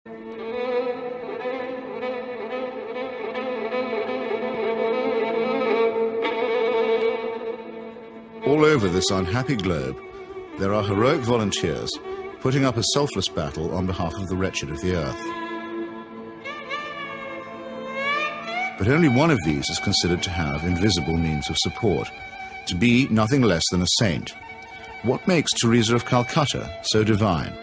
All over this unhappy globe, there are heroic volunteers putting up a selfless battle on behalf of the wretched of the earth. But only one of these is considered to have invisible means of support, to be nothing less than a saint. What makes Teresa of Calcutta so divine?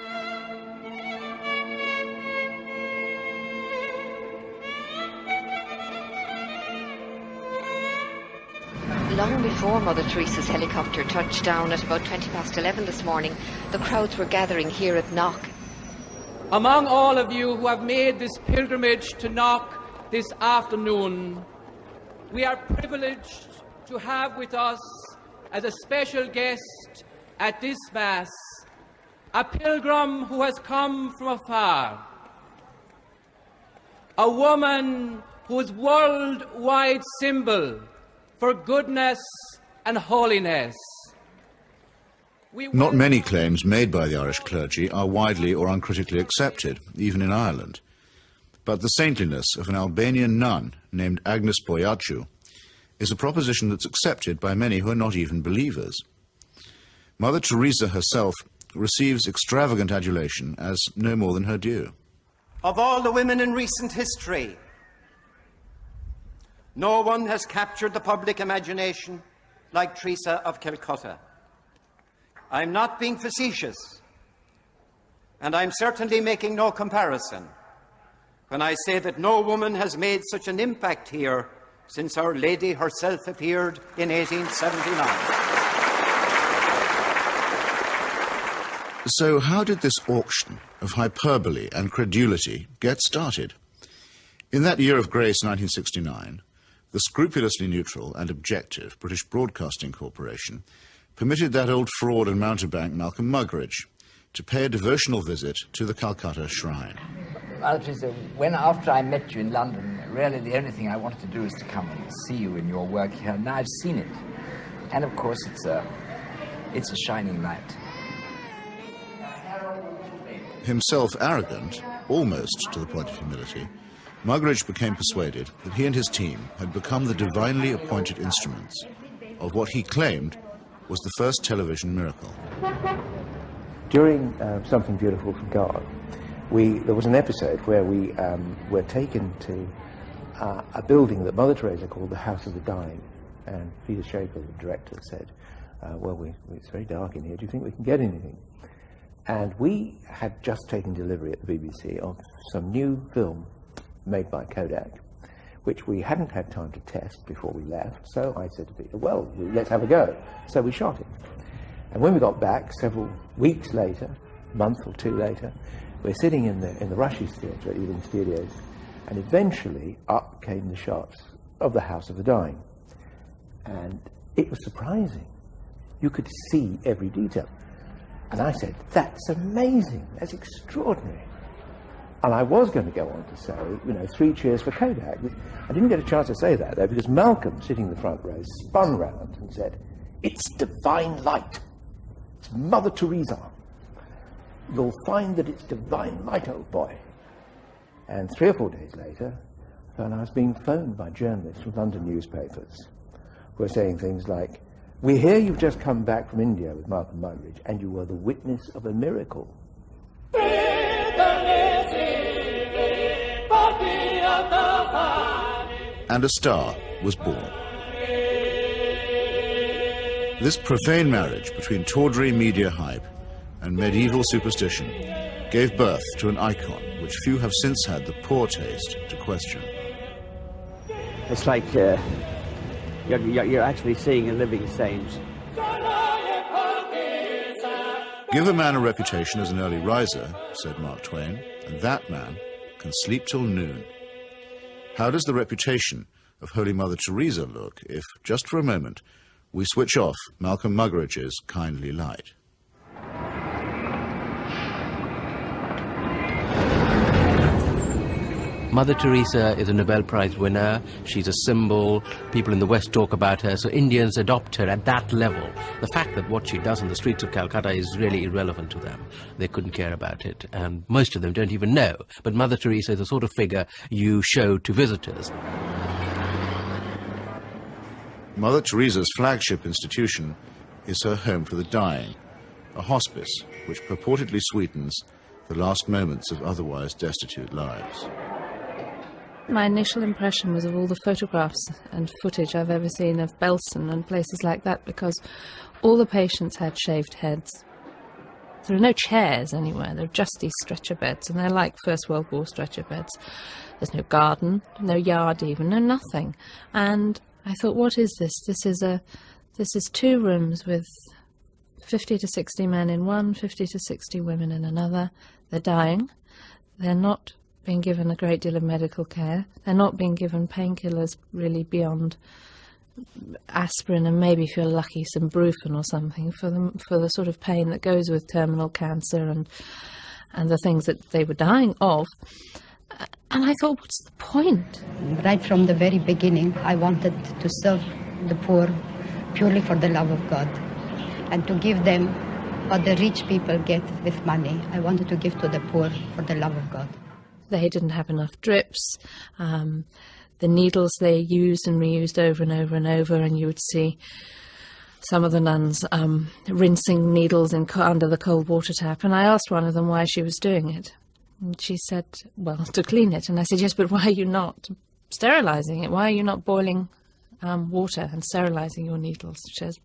Long before Mother Teresa's helicopter touched down at about 11:20 this morning, the crowds were gathering here at Knock. Among all of you who have made this pilgrimage to Knock this afternoon, we are privileged to have with us as a special guest at this Mass a pilgrim who has come from afar, a woman whose worldwide symbol for goodness and holiness. Not many claims made by the Irish clergy are widely or uncritically accepted, even in Ireland. But the saintliness of an Albanian nun named Agnes Bojaxhiu is a proposition that's accepted by many who are not even believers. Mother Teresa herself receives extravagant adulation as no more than her due. Of all the women in recent history, no one has captured the public imagination like Teresa of Calcutta. I'm not being facetious, and I'm certainly making no comparison when I say that no woman has made such an impact here since Our Lady herself appeared in 1879. So how did this auction of hyperbole and credulity get started? In that year of grace, 1969, the scrupulously neutral and objective British Broadcasting Corporation permitted that old fraud and mountebank Malcolm Muggeridge to pay a devotional visit to the Calcutta Shrine. When after I met you in London, really the only thing I wanted to do is to come and see you in your work here. Now I've seen it, and of course it's a shining light. Himself arrogant, almost to the point of humility, Muggeridge became persuaded that he and his team had become the divinely appointed instruments of what he claimed was the first television miracle. During Something Beautiful from God, there was an episode where we were taken to a building that Mother Teresa called the House of the Dying, and Peter Schaefer, the director, said, it's very dark in here, do you think we can get anything? And we had just taken delivery at the BBC of some new film made by Kodak, which we hadn't had time to test before we left, so I said to Peter, well, let's have a go. So we shot it. And when we got back, several weeks later, a month or two later, we're sitting in the Rushes Theatre at Ealing Studios, and eventually up came the shots of the House of the Dying. And it was surprising. You could see every detail. And I said, that's amazing, that's extraordinary. And I was going to go on to say, 3 cheers for Kodak. I didn't get a chance to say that, though, because Malcolm, sitting in the front row, spun round and said, it's divine light. It's Mother Teresa. You'll find that it's divine light, old boy. And 3 or 4 days later, I found I was being phoned by journalists from London newspapers who were saying things like, we hear you've just come back from India with Malcolm Muggeridge, and you were the witness of a miracle. And a star was born. This profane marriage between tawdry media hype and medieval superstition gave birth to an icon which few have since had the poor taste to question. It's like you're actually seeing a living saint. Give a man a reputation as an early riser, said Mark Twain, and that man can sleep till noon. How does the reputation of Holy Mother Teresa look if, just for a moment, we switch off Malcolm Muggeridge's kindly light? Mother Teresa is a Nobel Prize winner. She's a symbol. People in the West talk about her, so Indians adopt her at that level. The fact that what she does on the streets of Calcutta is really irrelevant to them. They couldn't care about it, and most of them don't even know. But Mother Teresa is the sort of figure you show to visitors. Mother Teresa's flagship institution is her home for the dying, a hospice which purportedly sweetens the last moments of otherwise destitute lives. My initial impression was of all the photographs and footage I've ever seen of Belsen and places like that, because all the patients had shaved heads. There are no chairs anywhere, there are just these stretcher beds, and they're like First World War stretcher beds. There's no garden, no yard even, no nothing. And I thought, what is this? This is 2 rooms with 50 to 60 men in one, 50 to 60 women in another. They're dying. They're not being given a great deal of medical care. They're not being given painkillers really beyond aspirin and maybe, if you're lucky, some Brufen or something for the sort of pain that goes with terminal cancer and the things that they were dying of. And I thought, what's the point? Right from the very beginning, I wanted to serve the poor purely for the love of God, and to give them what the rich people get with money. I wanted to give to the poor for the love of God. They didn't have enough drips. The needles they used and reused over and over and over, and you would see some of the nuns rinsing needles under the cold water tap. And I asked one of them why she was doing it. And she said, well, to clean it. And I said, yes, but why are you not sterilizing it? Why are you not boiling water and sterilizing your needles? She says,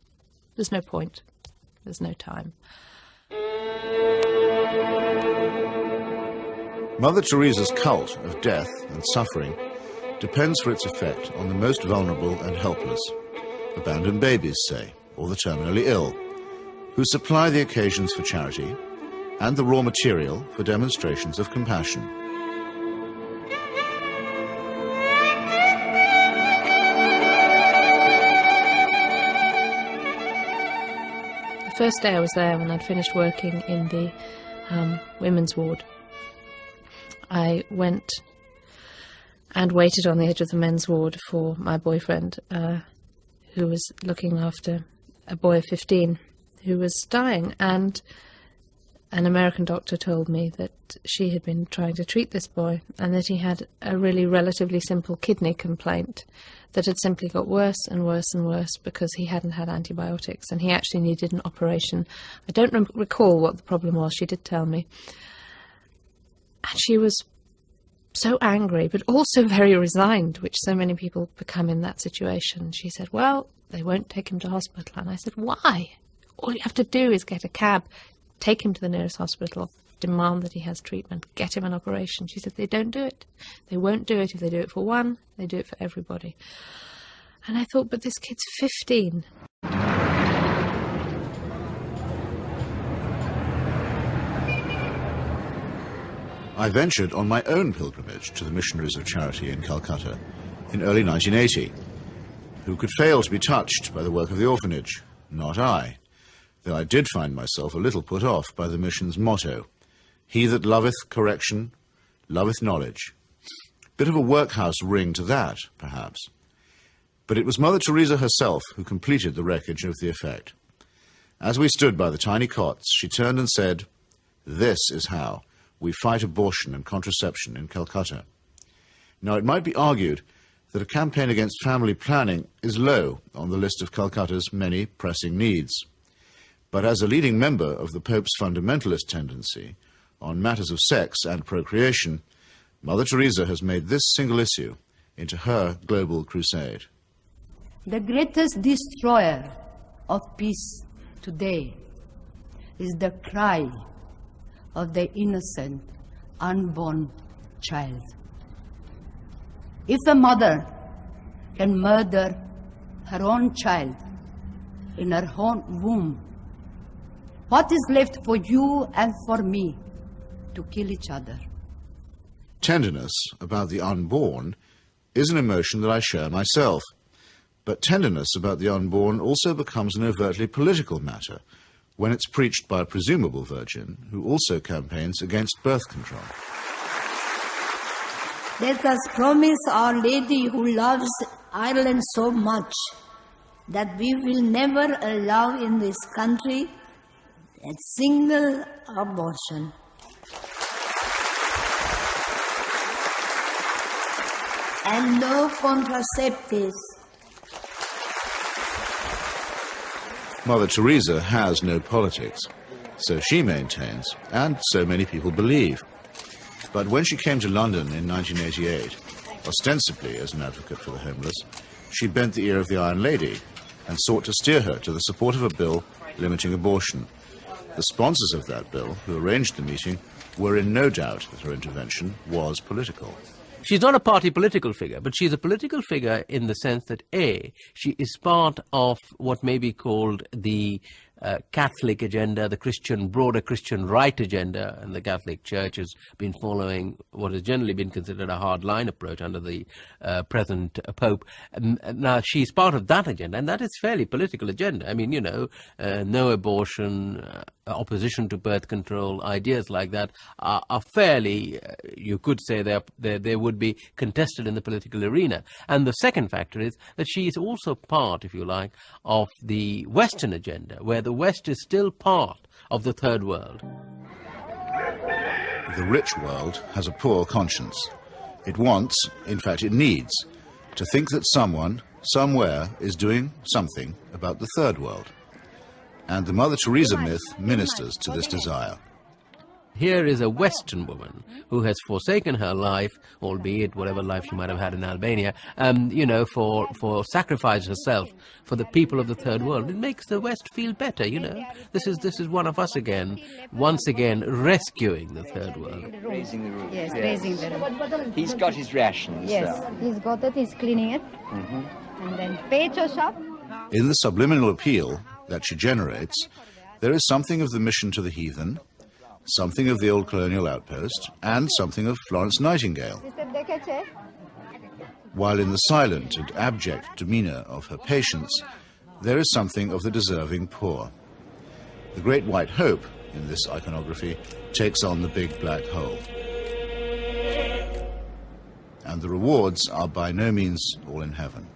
there's no point. There's no time. Mother Teresa's cult of death and suffering depends for its effect on the most vulnerable and helpless, abandoned babies, say, or the terminally ill, who supply the occasions for charity and the raw material for demonstrations of compassion. The first day I was there, when I'd finished working in the women's ward, I went and waited on the edge of the men's ward for my boyfriend, who was looking after a boy of 15 who was dying. And an American doctor told me that she had been trying to treat this boy and that he had a really relatively simple kidney complaint that had simply got worse and worse and worse because he hadn't had antibiotics, and he actually needed an operation. I don't recall what the problem was. She did tell me. And she was so angry, but also very resigned, which so many people become in that situation. She said, well, they won't take him to hospital. And I said, why? All you have to do is get a cab, take him to the nearest hospital, demand that he has treatment, get him an operation. She said, they don't do it. They won't do it. If they do it for one, they do it for everybody. And I thought, but this kid's 15. I ventured on my own pilgrimage to the missionaries of charity in Calcutta in early 1980. Who could fail to be touched by the work of the orphanage? Not I, though I did find myself a little put off by the mission's motto, he that loveth correction, loveth knowledge. Bit of a workhouse ring to that, perhaps. But it was Mother Teresa herself who completed the wreckage of the effect. As we stood by the tiny cots, she turned and said, this is how we fight abortion and contraception in Calcutta. Now, it might be argued that a campaign against family planning is low on the list of Calcutta's many pressing needs. But as a leading member of the Pope's fundamentalist tendency on matters of sex and procreation, Mother Teresa has made this single issue into her global crusade. The greatest destroyer of peace today is the cry of the innocent, unborn child. If a mother can murder her own child in her own womb, what is left for you and for me to kill each other? Tenderness about the unborn is an emotion that I share myself. But tenderness about the unborn also becomes an overtly political matter when it's preached by a presumable virgin who also campaigns against birth control. Let us promise Our Lady who loves Ireland so much that we will never allow in this country a single abortion. And no contraceptives. Mother Teresa has no politics, so she maintains, and so many people believe. But when she came to London in 1988, ostensibly as an advocate for the homeless, she bent the ear of the Iron Lady and sought to steer her to the support of a bill limiting abortion. The sponsors of that bill, who arranged the meeting, were in no doubt that her intervention was political. She's not a party political figure, but she's a political figure in the sense that, A, she is part of what may be called the Catholic agenda, the broader Christian right agenda, and the Catholic Church has been following what has generally been considered a hard-line approach under the present Pope. Now, she's part of that agenda, and that is fairly political agenda. I mean, you know, no abortion, opposition to birth control, ideas like that are fairly, you could say they would be contested in the political arena. And the second factor is that she is also part, if you like, of the Western agenda, where the West is still part of the third world. The rich world has a poor conscience. It wants, in fact it needs, to think that someone, somewhere, is doing something about the third world. And the Mother Teresa myth ministers to this desire. Here is a Western woman who has forsaken her life, albeit whatever life she might have had in Albania, you know, for sacrifice herself for the people of the third world. It makes the West feel better, you know. This is one of us again, once again rescuing the third world. Raising the roof. Yes, raising the roof. He's got his rations. Yes, he's got it, he's cleaning it. And then pecho shop. In the subliminal appeal that she generates, there is something of the mission to the heathen, something of the old colonial outpost, and something of Florence Nightingale. While in the silent and abject demeanour of her patients, there is something of the deserving poor. The great white hope in this iconography takes on the big black hole. And the rewards are by no means all in heaven.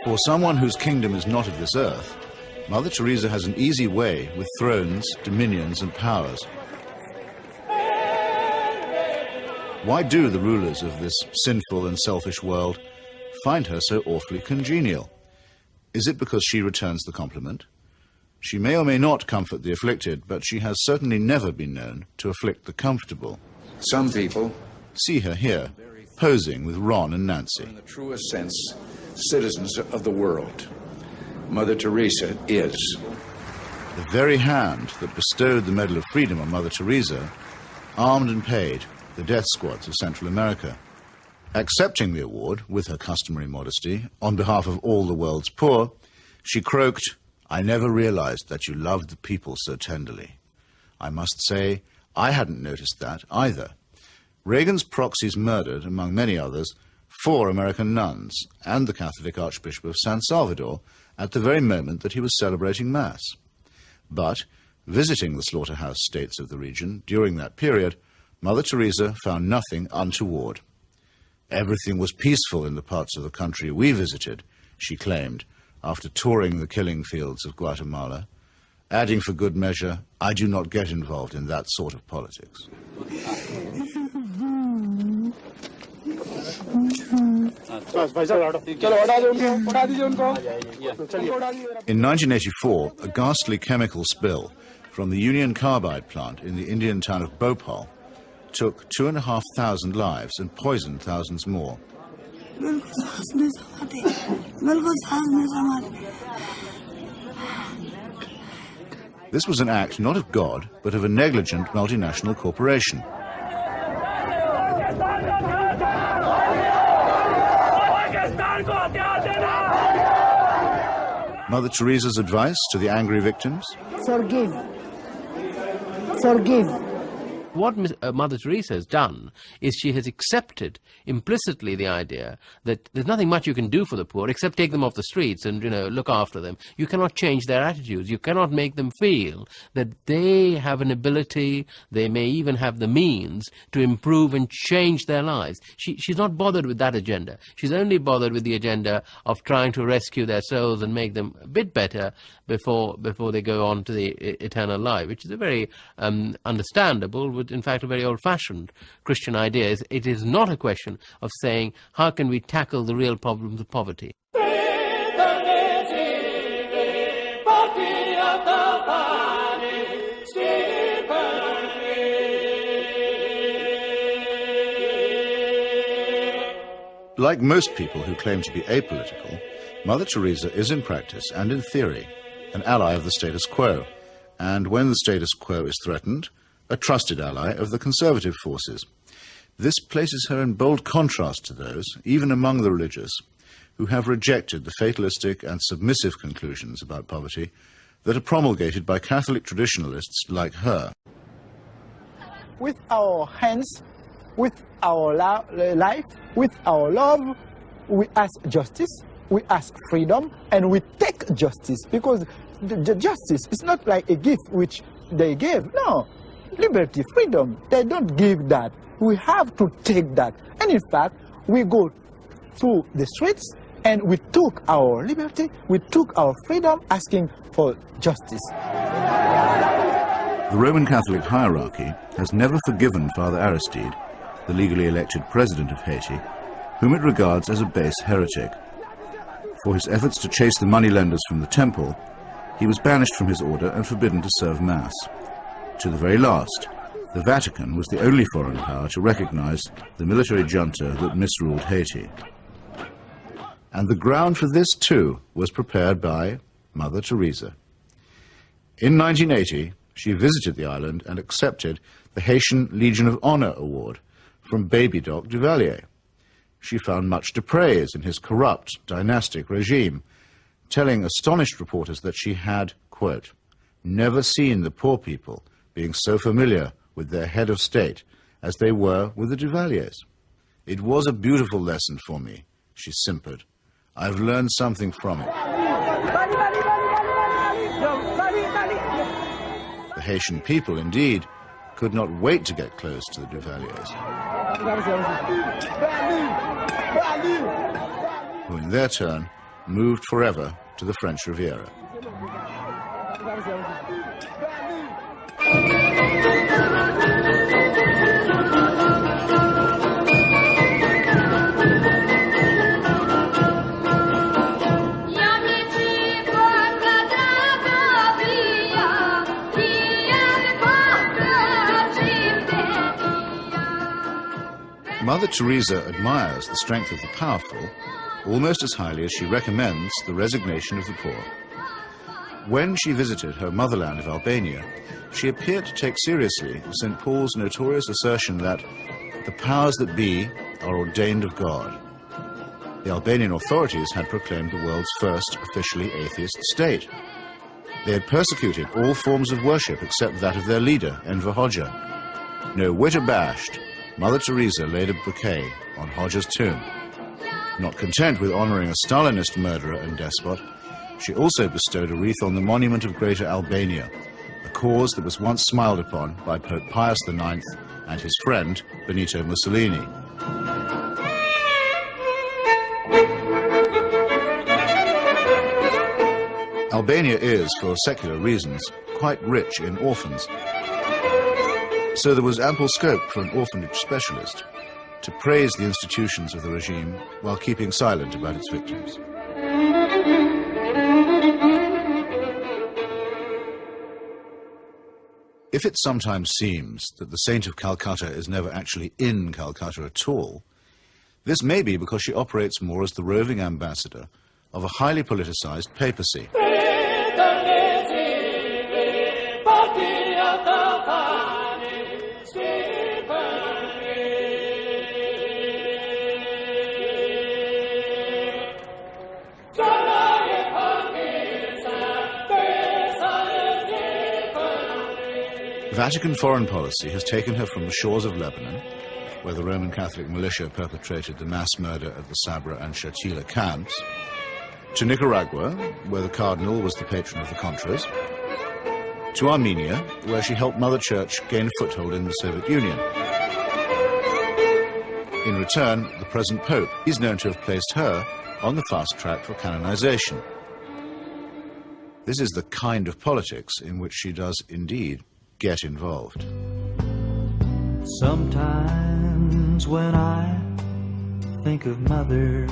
For someone whose kingdom is not of this earth, Mother Teresa has an easy way with thrones, dominions, and powers. Why do the rulers of this sinful and selfish world find her so awfully congenial? Is it because she returns the compliment? She may or may not comfort the afflicted, but she has certainly never been known to afflict the comfortable. Some people see her here, posing with Ron and Nancy. In the truest sense, citizens of the world. Mother Teresa is. The very hand that bestowed the Medal of Freedom on Mother Teresa armed and paid the death squads of Central America. Accepting the award, with her customary modesty, on behalf of all the world's poor, she croaked, "I never realized that you loved the people so tenderly." I must say, I hadn't noticed that either. Reagan's proxies murdered, among many others, 4 American nuns and the Catholic Archbishop of San Salvador at the very moment that he was celebrating Mass. But, visiting the slaughterhouse states of the region during that period, Mother Teresa found nothing untoward. Everything was peaceful in the parts of the country we visited, she claimed, after touring the killing fields of Guatemala, adding for good measure, "I do not get involved in that sort of politics." In 1984, a ghastly chemical spill from the Union Carbide plant in the Indian town of Bhopal took 2,500 lives and poisoned thousands more. This was an act not of God, but of a negligent multinational corporation. Mother Teresa's advice to the angry victims? Forgive. Forgive. What Mother Teresa has done is she has accepted implicitly the idea that there's nothing much you can do for the poor except take them off the streets and, look after them. You cannot change their attitudes. You cannot make them feel that they have an ability, they may even have the means to improve and change their lives. She's not bothered with that agenda. She's only bothered with the agenda of trying to rescue their souls and make them a bit better before they go on to the eternal life, which is a very understandable, but in fact a very old-fashioned Christian idea. It is not a question of saying, how can we tackle the real problems of poverty? Like most people who claim to be apolitical, Mother Teresa is in practice and in theory an ally of the status quo, and when the status quo is threatened, a trusted ally of the conservative forces. This places her in bold contrast to those, even among the religious, who have rejected the fatalistic and submissive conclusions about poverty that are promulgated by Catholic traditionalists like her. With our hands, with our life, with our love, we ask justice, we ask freedom, and we take justice, because the justice is not like a gift which they gave. No, liberty, freedom, they don't give that. We have to take that. And in fact, we go through the streets and we took our liberty, we took our freedom, asking for justice. The Roman Catholic hierarchy has never forgiven Father Aristide, the legally elected president of Haiti, whom it regards as a base heretic. For his efforts to chase the moneylenders from the temple, he was banished from his order and forbidden to serve Mass. To the very last, the Vatican was the only foreign power to recognize the military junta that misruled Haiti. And the ground for this, too, was prepared by Mother Teresa. In 1980, she visited the island and accepted the Haitian Legion of Honor Award from Baby Doc Duvalier. She found much to praise in his corrupt, dynastic regime, telling astonished reporters that she had, quote, never seen the poor people being so familiar with their head of state as they were with the Duvaliers. It was a beautiful lesson for me, she simpered. I've learned something from it. The Haitian people, indeed, could not wait to get close to the Duvaliers, who in their turn moved forever to the French Riviera. Mother Teresa admires the strength of the powerful almost as highly as she recommends the resignation of the poor. When she visited her motherland of Albania, she appeared to take seriously St. Paul's notorious assertion that the powers that be are ordained of God. The Albanian authorities had proclaimed the world's first officially atheist state. They had persecuted all forms of worship except that of their leader, Enver Hoxha. No whit abashed, Mother Teresa laid a bouquet on Hoxha's tomb. Not content with honoring a Stalinist murderer and despot, she also bestowed a wreath on the monument of Greater Albania, a cause that was once smiled upon by Pope Pius IX and his friend, Benito Mussolini. Albania is, for secular reasons, quite rich in orphans. So there was ample scope for an orphanage specialist to praise the institutions of the regime while keeping silent about its victims. If it sometimes seems that the Saint of Calcutta is never actually in Calcutta at all, this may be because she operates more as the roving ambassador of a highly politicized papacy. Vatican foreign policy has taken her from the shores of Lebanon, where the Roman Catholic militia perpetrated the mass murder at the Sabra and Shatila camps, to Nicaragua, where the Cardinal was the patron of the Contras, to Armenia, where she helped Mother Church gain a foothold in the Soviet Union. In return, the present Pope is known to have placed her on the fast track for canonization. This is the kind of politics in which she does indeed get involved. Sometimes when I think of Mother,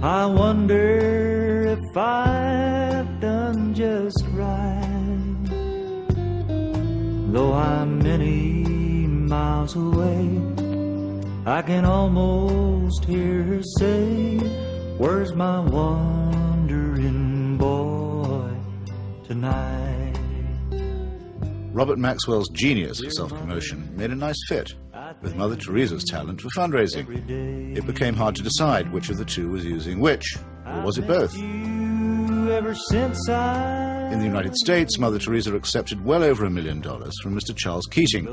I wonder if I've done just right. Though I'm many miles away, I can almost hear her say, "Where's my wandering boy tonight?" Robert Maxwell's genius for self-promotion made a nice fit with Mother Teresa's talent for fundraising. It became hard to decide which of the two was using which, or was it both? In the United States, Mother Teresa accepted well over $1 million from Mr. Charles Keating,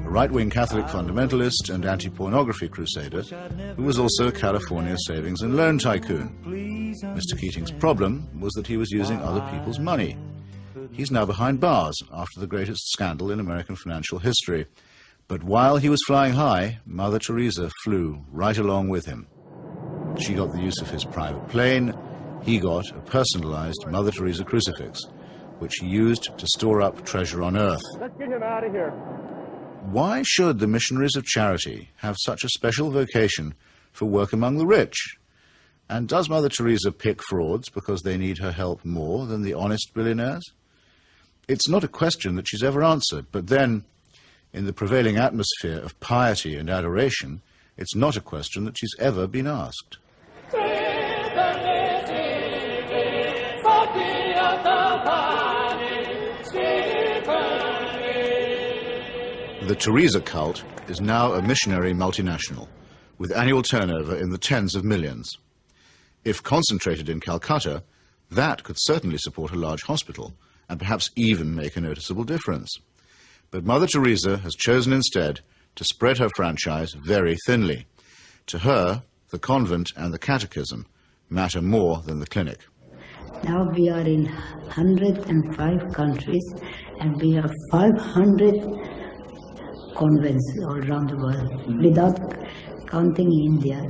a right-wing Catholic fundamentalist and anti-pornography crusader who was also a California savings and loan tycoon. Mr. Keating's problem was that he was using other people's money. He's now behind bars after the greatest scandal in American financial history. But while he was flying high, Mother Teresa flew right along with him. She got the use of his private plane. He got a personalized Mother Teresa crucifix, which he used to store up treasure on earth. Let's get him out of here. Why should the missionaries of charity have such a special vocation for work among the rich? And does Mother Teresa pick frauds because they need her help more than the honest billionaires? It's not a question that she's ever answered, but then, in the prevailing atmosphere of piety and adoration, it's not a question that she's ever been asked. The Teresa cult is now a missionary multinational, with annual turnover in the tens of millions. If concentrated in Calcutta, that could certainly support a large hospital, and perhaps even make a noticeable difference. But Mother Teresa has chosen instead to spread her franchise very thinly. To her, the convent and the catechism matter more than the clinic. Now we are in 105 countries and we have 500 convents all around the world, without counting India.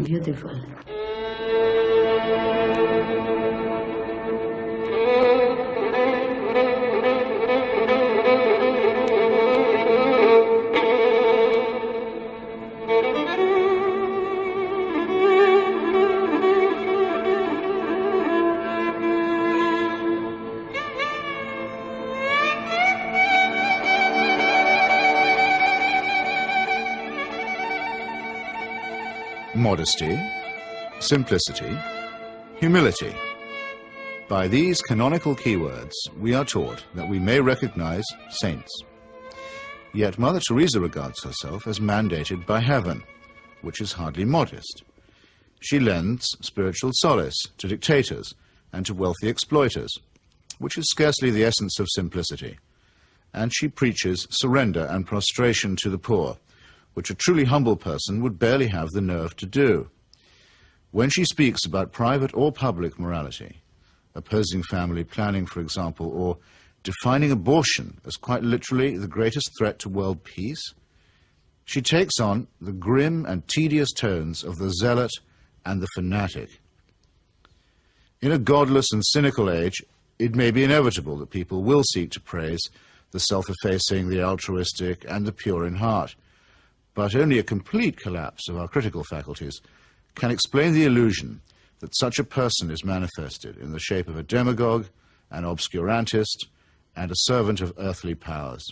Beautiful. Modesty, simplicity, humility. By these canonical keywords, we are taught that we may recognize saints. Yet Mother Teresa regards herself as mandated by heaven, which is hardly modest. She lends spiritual solace to dictators and to wealthy exploiters, which is scarcely the essence of simplicity. And she preaches surrender and prostration to the poor, which a truly humble person would barely have the nerve to do. When she speaks about private or public morality, opposing family planning, for example, or defining abortion as quite literally the greatest threat to world peace, she takes on the grim and tedious tones of the zealot and the fanatic. In a godless and cynical age, it may be inevitable that people will seek to praise the self-effacing, the altruistic, and the pure in heart. But only a complete collapse of our critical faculties can explain the illusion that such a person is manifested in the shape of a demagogue, an obscurantist, and a servant of earthly powers.